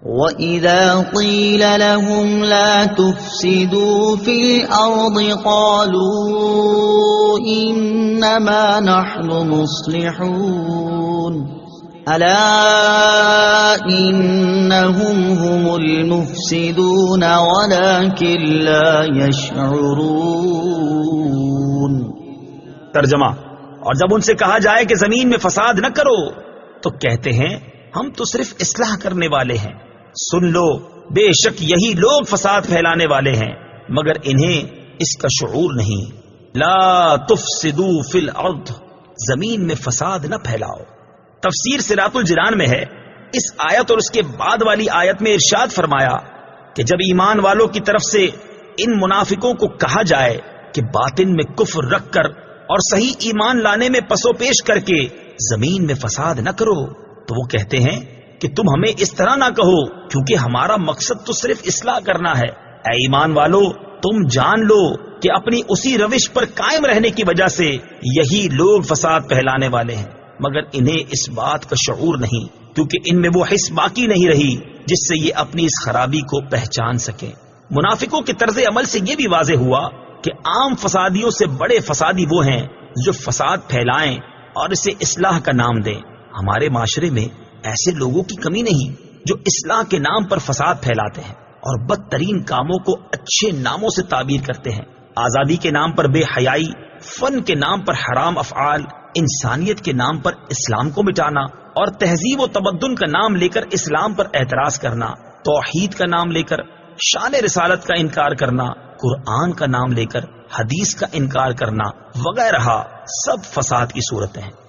وَإِذَا قِيلَ لَهُمْ لَا تُفْسِدُوا فِي الْأَرْضِ قَالُوا إِنَّمَا نَحْنُ مُصْلِحُونَ أَلَا إِنَّهُمْ هُمُ الْمُفْسِدُونَ وَلَكِنْ لَا يَشْعُرُونَ۔ ترجمہ: اور جب ان سے کہا جائے کہ زمین میں فساد نہ کرو تو کہتے ہیں ہم تو صرف اصلاح کرنے والے ہیں۔ سن لو، بے شک یہی لوگ فساد پھیلانے والے ہیں مگر انہیں اس کا شعور نہیں۔ لا تفسدوا فی الارض، زمین میں فساد نہ پھیلاؤ۔ تفسیر صراط الجنان میں ہے، اس آیت اور اس کے بعد والی آیت میں ارشاد فرمایا کہ جب ایمان والوں کی طرف سے ان منافقوں کو کہا جائے کہ باطن میں کفر رکھ کر اور صحیح ایمان لانے میں پسو پیش کر کے زمین میں فساد نہ کرو، تو وہ کہتے ہیں کہ تم ہمیں اس طرح نہ کہو کیونکہ ہمارا مقصد تو صرف اصلاح کرنا ہے۔ اے ایمان والو، تم جان لو کہ اپنی اسی روش پر قائم رہنے کی وجہ سے یہی لوگ فساد پھیلانے والے ہیں مگر انہیں اس بات کا شعور نہیں، کیونکہ ان میں وہ حس باقی نہیں رہی جس سے یہ اپنی اس خرابی کو پہچان سکیں۔ منافقوں کے طرز عمل سے یہ بھی واضح ہوا کہ عام فسادیوں سے بڑے فسادی وہ ہیں جو فساد پھیلائیں اور اسے اصلاح کا نام دیں۔ ہمارے معاشرے میں ایسے لوگوں کی کمی نہیں جو اصلاح کے نام پر فساد پھیلاتے ہیں اور بدترین کاموں کو اچھے ناموں سے تعبیر کرتے ہیں۔ آزادی کے نام پر بے حیائی، فن کے نام پر حرام افعال، انسانیت کے نام پر اسلام کو مٹانا اور تہذیب و تمدن کا نام لے کر اسلام پر اعتراض کرنا، توحید کا نام لے کر شان رسالت کا انکار کرنا، قرآن کا نام لے کر حدیث کا انکار کرنا وغیرہ سب فساد کی صورتیں ہیں۔